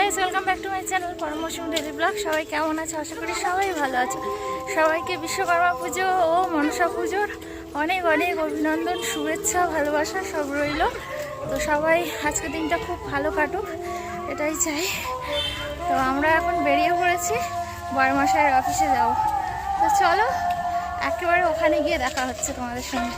Guys, welcome back to my channel পরমৌসুম daily blog. সবাই কেমন আছে? আশা করি সবাই ভালো আছে। সবাইকে বিশ্বকর্মা পুজো ও মনসা পুজোর অনেক অনেক অভিনন্দন, শুভেচ্ছা, ভালোবাসা সব রইল। তো সবাই আজকের দিনটা খুব ভালো কাটুক, এটাই চাই। তো আমরা এখন বেরিয়ে পড়েছি, বড়মশাইয়ের অফিসে যাব। তো চলো, একেবারে ওখানে গিয়ে দেখা হচ্ছে তোমাদের সঙ্গে।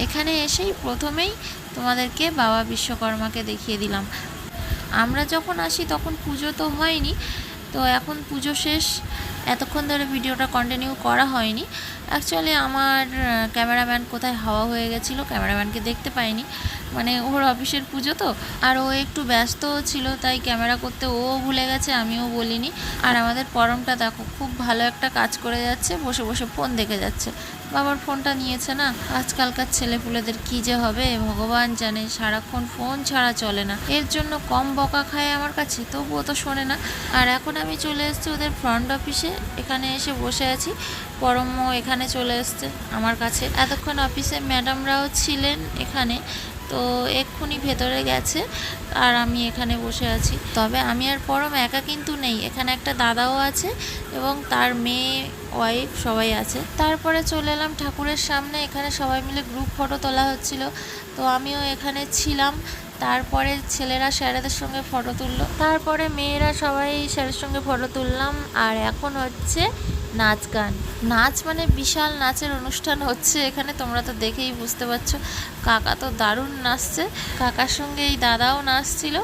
এখানে এসেই প্রথমেই তোমাদেরকে বাবা বিশ্বকর্মাকে দেখিয়ে দিলাম। আমরা যখন আসি তখন পুজো তো হয়নি, তো এখন পুজো শেষ। এতক্ষণ ধরে ভিডিওটা কন্টিনিউ করা হয়নি। অ্যাকচুয়ালি আমার ক্যামেরাম্যান কোথায় হাওয়া হয়ে গেছিলো, ক্যামেরাম্যানকে দেখতে পাইনি। মানে ওর অফিসের পুজো তো, আর ও একটু ব্যস্তও ছিল, তাই ক্যামেরা করতে ও ভুলে গেছে, আমিও বলিনি। আর আমাদের পরমটা দেখো খুব ভালো একটা কাজ করে যাচ্ছে, বসে বসে ফোন দেখে যাচ্ছে। বাবার ফোনটা নিয়েছে না। আজকালকার ছেলেপুলেদের কী যে হবে ভগবান জানে, সারাক্ষণ ফোন ছাড়া চলে না। এর জন্য কম বকা খায় আমার কাছে, তবুও তো শোনে না। আর এখন আমি চলে এসেছি ওদের ফ্রন্ট অফিসে, এখানে এসে বসে আছি। পরমও এখানে চলে এসছে আমার কাছে। এতক্ষণ অফিসে ম্যাডামরাও ছিলেন এখানে, তো এক্ষুনি ভেতরে গেছে আর আমি এখানে বসে আছি। তবে আমি আর পরম একা কিন্তু নেই, এখানে একটা দাদাও আছে এবং তার মেয়ে, ওয়াইফ সবাই আছে। তারপরে চলে এলাম ঠাকুরের সামনে, এখানে সবাই মিলে গ্রুপ ফটো তোলা হচ্ছিল, তো আমিও এখানে ছিলাম। তারপরে ছেলেরা স্যারেদের সঙ্গে ফটো তুললো, তারপরে মেয়েরা সবাই স্যারের সঙ্গে ফটো তুললাম। আর এখন হচ্ছে নাচ গান। নাচ মানে বিশাল নাচের অনুষ্ঠান হচ্ছে এখানে, তোমরা তো দেখেই বুঝতে পারছো। কাকা তো দারুণ নাচছে, কাকার সঙ্গে এই দাদাও নাচছিল,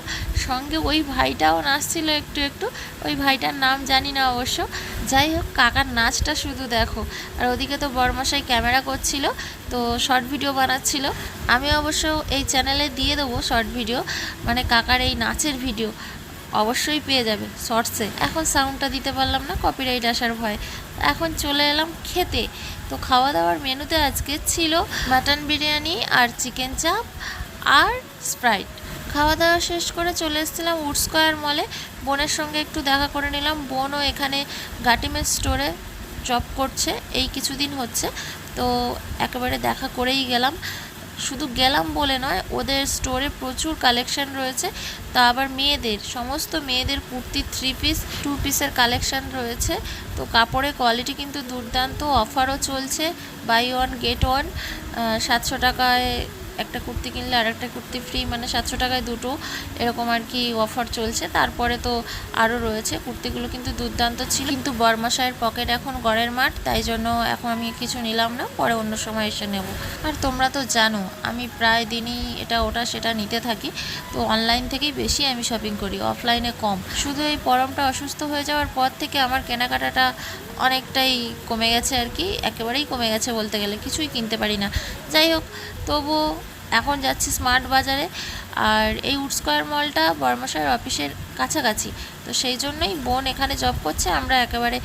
সঙ্গে ওই ভাইটাও নাচছিল একটু একটু। ওই ভাইটার নাম জানি না অবশ্য। যাই হোক, কাকার নাচটা শুধু দেখো। আর ওদিকে তো বড়মশাই ক্যামেরা করছিল, তো শর্ট ভিডিও বানাচ্ছিল। আমি অবশ্য এই চ্যানেলে দিয়ে দেবো শর্ট ভিডিও, মানে কাকার এই নাচের ভিডিও অবশ্যই পেয়ে যাবে শর্টসে। এখন সাউন্ডটা দিতে পারলাম না, কপিরাইট আসার ভয়। এখন চলে এলাম খেতে। তো খাওয়া দাওয়ার মেনুতে আজকে ছিল মাটন বিরিয়ানি আর চিকেন চাপ আর স্প্রাইট। খাওয়া দাওয়া শেষ করে চলে এসেছিলাম উড স্কোয়ার মলে, বোনের সঙ্গে একটু দেখা করে নিলাম। বোনও এখানে গাটিমের স্টোরে জব করছে, এই কিছুদিন হচ্ছে, তো একেবারে দেখা করেই গেলাম। শুধু গেলাম বলে নয়, ওদের স্টোরে প্রচুর কালেকশান রয়েছে। তা আবার মেয়েদের, সমস্ত মেয়েদের কুর্তি, 3 পিস 2 পিসের কালেকশান রয়েছে। তো কাপড়ের কোয়ালিটি কিন্তু দুর্দান্ত। অফারও চলছে, বাই ওয়ান গেট ওয়ান। 700 টাকায় একটা কুর্তি কিনলে আর একটা কুর্তি ফ্রি, মানে 700 টাকায় দুটো, এরকম আর কি অফার চলছে। তারপরে তো আরও রয়েছে, কুর্তিগুলো কিন্তু দুর্দান্ত ছিল। কিন্তু বরমাশাইয়ের পকেট এখন গড়ের মাঠ, তাই জন্য এখন আমি কিছু নিলাম না, পরে অন্য সময় এসে নেব। আর তোমরা তো জানো আমি প্রায় দিনই এটা ওটা সেটা নিতে থাকি, তো অনলাইন থেকেই বেশি আমি শপিং করি, অফলাইনে কম। শুধু এই পরমটা অসুস্থ হয়ে যাওয়ার পর থেকে আমার কেনাকাটাটা অনেকটাই কমে গেছে আর কি, একেবারেই কমে গেছে বলতে গেলে, কিছুই কিনতে পারি না। যাই হোক, তবু এখন যাচ্ছি স্মার্ট বাজারে। আর এই উড স্কোয়ার মলটা বড়মশাইয়ের অফিসের কাছাকাছি, তো সেই জন্যই বোন এখানে জব করছে, আমরা একেবারে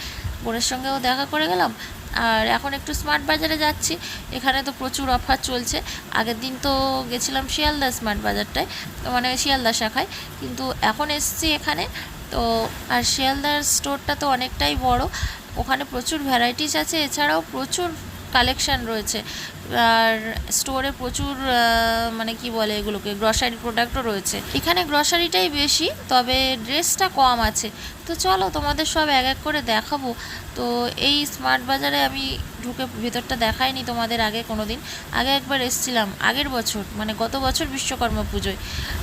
বোনের সঙ্গেও দেখা করে গেলাম। আর এখন একটু স্মার্ট বাজারে যাচ্ছি, এখানে তো প্রচুর অফার চলছে। আগের দিন তো গেছিলাম শিয়ালদা স্মার্ট বাজারটায়, মানে শিয়ালদা শাখায়, কিন্তু এখন এসছি এখানে। তো আর শিয়ালদার স্টোরটা তো অনেকটাই বড়, ওখানে প্রচুর ভ্যারাইটিস আছে, এছাড়াও প্রচুর কালেকশান রয়েছে। আর স্টোরে প্রচুর মানে কি বলে এগুলোকে, গ্রসারি প্রোডাক্টও রয়েছে। এখানে গ্রসারিটাই বেশি, তবে ড্রেসটা কম আছে। তো চলো তোমাদের সব এক এক করে দেখাবো। তো এই স্মার্ট বাজারে আমি ঢুকে ভেতরটা দেখাইনি তোমাদের আগে কোনো দিন। আগে একবার এসেছিলাম আগের বছর, মানে গত বছর বিশ্বকর্মা পুজোয়,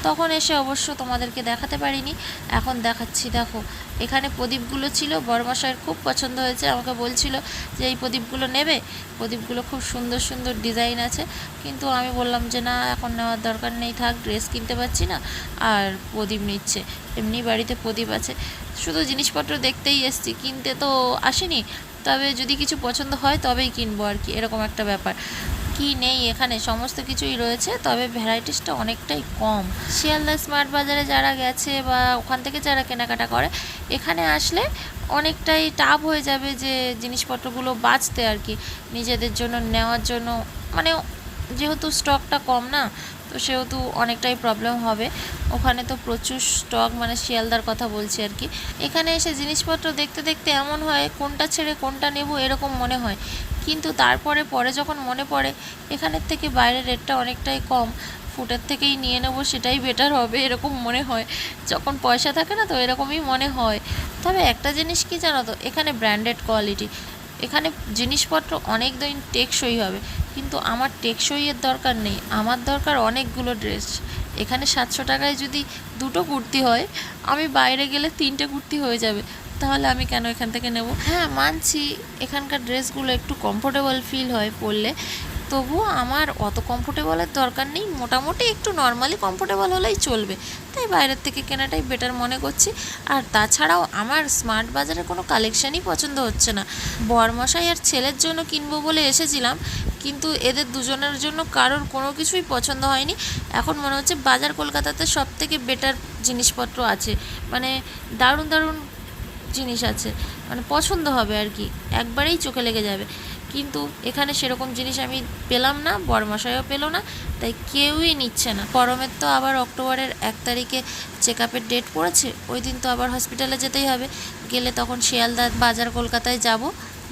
তখন এসে অবশ্য তোমাদেরকে দেখাতে পারিনি। এখন দেখাচ্ছি। দেখো এখানে প্রদীপগুলো ছিল, বড়মশাইয়ের খুব পছন্দ হয়েছে, আমাকে বলছিল যে এই প্রদীপগুলো নেবে। প্রদীপগুলো খুব সুন্দর সুন্দর ডিজাইন আছে, কিন্তু আমি বললাম যে না, এখন নেওয়ার দরকার নেই, থাক, ড্রেস কিনতে পারছি না। আর প্রদীপ নিচ্ছে, এমনি বাড়িতে প্রদীপ আছে। শুধু জিনিসপত্র দেখতেই এসছি, কিনতে তো আসিনি। তবে যদি কিছু পছন্দ হয় তবেই কিনবো আর কি, এরকম একটা ব্যাপার। কি নেই এখানে সমস্ত কিছুই রয়েছে, তবে ভ্যারাইটিসটা অনেকটাই কম। শিয়ালদা স্মার্ট বাজারে যারা গেছে বা ওখান থেকে যারা কেনাকাটা করে, এখানে আসলে অনেকটাই টাফ হয়ে যাবে যে জিনিসপত্রগুলো বাঁচতে আর কি, নিজেদের জন্য নেওয়ার জন্য, মানে যেহেতু স্টকটা কম না, তো সেহেতু অনেকটাই প্রবলেম হবে। ওখানে তো প্রচুর স্টক, মানে শিয়ালদার কথা বলছি আর কি। এখানে এসে জিনিসপত্র দেখতে দেখতে এমন হয় কোনটা ছেড়ে কোনটা নেব এরকম মনে হয়, কিন্তু তারপরে পরে যখন মনে পড়ে এখানের থেকে বাইরের রেটটা অনেকটাই কম, ফুটের থেকেই নিয়ে নেব, সেটাই বেটার হবে এরকম মনে হয়। যখন পয়সা থাকে না তো এরকমই মনে হয়। তবে একটা জিনিস কি জানো তো, এখানে ব্র্যান্ডেড কোয়ালিটি, এখানে জিনিসপত্র অনেক দিন টেকসই হবে, কিন্তু আমার টেকসইয়ের দরকার নেই, আমার দরকার অনেকগুলো ড্রেস। এখানে 700 টাকায় যদি দুটো কুর্তি হয়, আমি বাইরে গেলে 3টে কুর্তি হয়ে যাবে, তাহলে আমি কেন এখান থেকে নেব? হ্যাঁ মানছি, এখানকার ড্রেসগুলো একটু কমফোর্টেবল ফিল হয় পরলে, তবুও আমার অত কমফোর্টেবলের দরকার নেই, মোটামুটি একটু নর্মালি কমফোর্টেবল হলেই চলবে, তাই বাইরের থেকে কেনাটাই বেটার মনে করছি। আর তাছাড়াও আমার স্মার্ট বাজারে কোনো কালেকশানই পছন্দ হচ্ছে না। বরমশাই আর ছেলের জন্য কিনবো বলে এসেছিলাম, কিন্তু এদের দুজনের জন্য কারোর কোনো কিছুই পছন্দ হয়নি। এখন মনে হচ্ছে বাজার কলকাতাতে সব থেকে বেটার জিনিসপত্র আছে, মানে দারুণ দারুণ জিনিস আছে, মানে পছন্দ হবে আর কি, একবারেই চোখে লেগে যাবে। কিন্তু এখানে সেরকম জিনিস আমি পেলাম না, বরমশাইও পেলো না, তাই কেউই নিচ্ছে না। গরমের তো আবার অক্টোবরের 1 তারিখে চেক আপের ডেট পড়েছে, ওই দিন তো আবার হসপিটালে যেতেই হবে, গেলে তখন শিয়ালদা বাজার কলকাতায় যাব,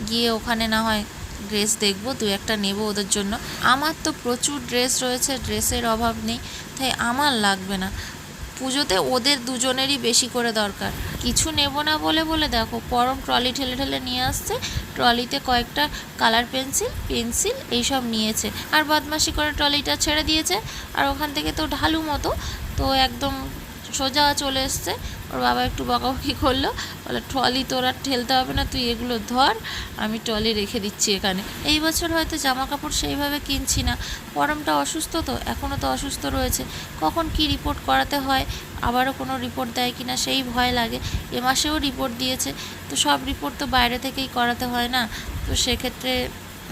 গিয়ে ওখানে না হয় ড্রেস দেখবো, 2-1টা নেবো ওদের জন্য। আমার তো প্রচুর ড্রেস রয়েছে, ড্রেসের অভাব নেই, তাই আমার লাগবে না। পুজোতে ওদের দুজনেরই বেশি করে দরকার। কিছু নেব না বলে বলে দেখো পরম ট্রলি ঠেলে ঠেলে নিয়ে আসছে, ট্রলিতে কয়েকটা কালার পেন্সিল এইসব নিয়েছে, আর বদমাশি করে ট্রলিটা ছেড়ে দিয়েছে, আর ওখান থেকে তো ঢালু মতো, তো একদম সোজা চলে এসছে। ওর বাবা একটু বকাবকি করলো, বলে ট্রলি তোর আর ঠেলতে হবে না, তুই এগুলো ধর, আমি ট্রলি রেখে দিচ্ছি এখানে। এই বছর হয়তো জামা কাপড় সেইভাবে কিনছি না, পরমটা অসুস্থ তো, এখনও তো অসুস্থ রয়েছে, কখন কি রিপোর্ট করাতে হয়, আবারও কোনো রিপোর্ট দেয় কি না সেই ভয় লাগে। এ মাসেও রিপোর্ট দিয়েছে, তো সব রিপোর্ট তো বাইরে থেকেই করাতে হয় না, তো সেক্ষেত্রে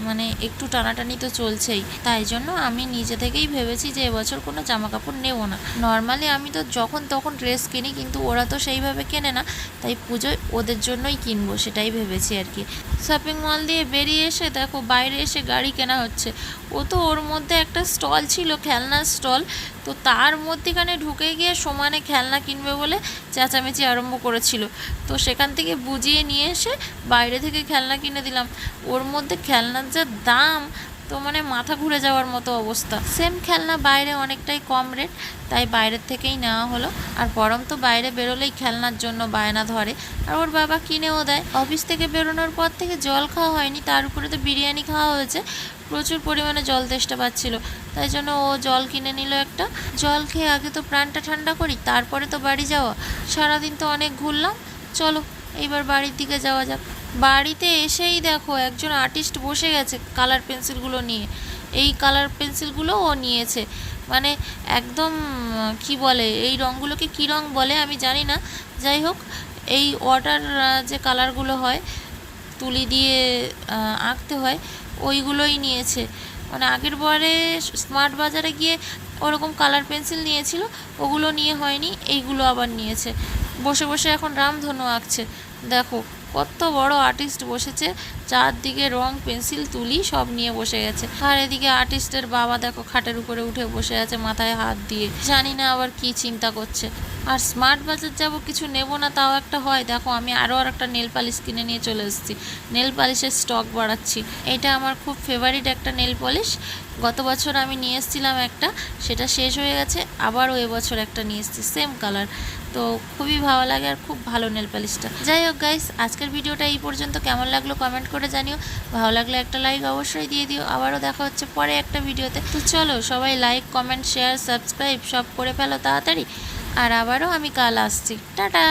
মানে একটু টানাটানি তো চলছেই। তাই জন্য আমি নিজে থেকেই ভেবেছি যে এবছর কোনো জামা কাপড় নেবো না। নর্মালি আমি তো যখন তখন ড্রেস কিনি, কিন্তু ওরা তো সেইভাবে কেনে না, তাই পুজোয় ওদের জন্যই কিনবো সেটাই ভেবেছি আর কি। শপিং মল দিয়ে বেরিয়ে এসে দেখো বাইরে এসে গাড়ি কেনা হচ্ছে। ও তো ওর মধ্যে একটা স্টল ছিল, খেলনার স্টল, তো তার মধ্যেখানে ঢুকে গিয়ে সমানে খেলনা কিনবে বলে চেঁচামেচি আরম্ভ করেছিল, তো সেখান থেকে বুঝিয়ে নিয়ে এসে বাইরে থেকে খেলনা কিনে দিলাম। ওর মধ্যে খেলনার যা দাম, তো মানে মাথা ঘুরে যাওয়ার মতো অবস্থা। সেম খেলনা বাইরে অনেকটাই কম রেট, তাই বাইরের থেকেই নেওয়া হলো। আর পরম তো বাইরে বেরোলেই খেলনার জন্য বায়না ধরে, আর ওর বাবা কিনেও দেয়। অফিস থেকে বেরোনোর পর থেকে জল খাওয়া হয়নি, তার উপরে তো বিরিয়ানি খাওয়া হয়েছে, প্রচুর পরিমাণে জল তেষ্টা পাচ্ছিল, তাই জন্য ও জল কিনে নিল একটা। জল খেয়ে আগে তো প্রাণটা ঠান্ডা করি, তারপরে তো বাড়ি যাওয়া। সারাদিন তো অনেক ঘুরলাম, চলো এইবার বাড়ির দিকে যাওয়া যাক। বাড়িতে এসেই দেখো একজন আর্টিস্ট বসে গেছে কালার পেন্সিলগুলো নিয়ে। এই কালার পেন্সিলগুলো ও নিয়েছে, মানে একদম কি বলে, এই রঙগুলোকে কী রঙ বলে আমি জানি না, যাই হোক এই ওয়াটার যে কালারগুলো হয়, তুলি দিয়ে আঁকতে হয়, ওইগুলোই নিয়েছে। মানে আগের বারে স্মার্ট বাজারে গিয়ে ওরকম কালার পেন্সিল নিয়েছিল, ওগুলো নিয়ে হয়নি, এইগুলো আবার নিয়েছে। বসে বসে এখন রামধনু আঁকছে। দেখো কত বড় আর্টিস্ট বসেছে, চারদিকে রং পেন্সিল তুলি সব নিয়ে বসে গেছে। আর এদিকে আর্টিস্টের বাবা দেখো খাটের উপরে উঠে বসে আছে মাথায় হাত দিয়ে, জানি না আবার কি চিন্তা করছে। আর স্মার্ট বাজার যাব, কিছু নেব না তাও একটা হয়। দেখো আমি আরও একটা নেল পালিশ কিনে নিয়ে চলে এসেছি, নেল পালিশের স্টক বাড়াচ্ছি। এটা আমার খুব ফেভারিট একটা নেল পলিশ, গত বছর আমি নিয়ে এসেছিলাম একটা, সেটা শেষ হয়ে গেছে, আবারও এবছর একটা নিয়ে এসেছি সেম কালার, তো খুবই ভালো লাগে আর খুব ভালো নেল পালিশটা। যাই হোক গাইস, আজকের ভিডিওটা এই পর্যন্ত, কেমন লাগলো কমেন্ট করে জানিও, ভালো লাগলে একটা লাইক অবশ্যই দিয়ে দিও। আবারও দেখা হচ্ছে পরে একটা ভিডিওতে। তো চলো সবাই লাইক কমেন্ট শেয়ার সাবস্ক্রাইব সব করে ফেলো তাড়াতাড়ি, আর আবারও আমি কাল আসছি। টাটা।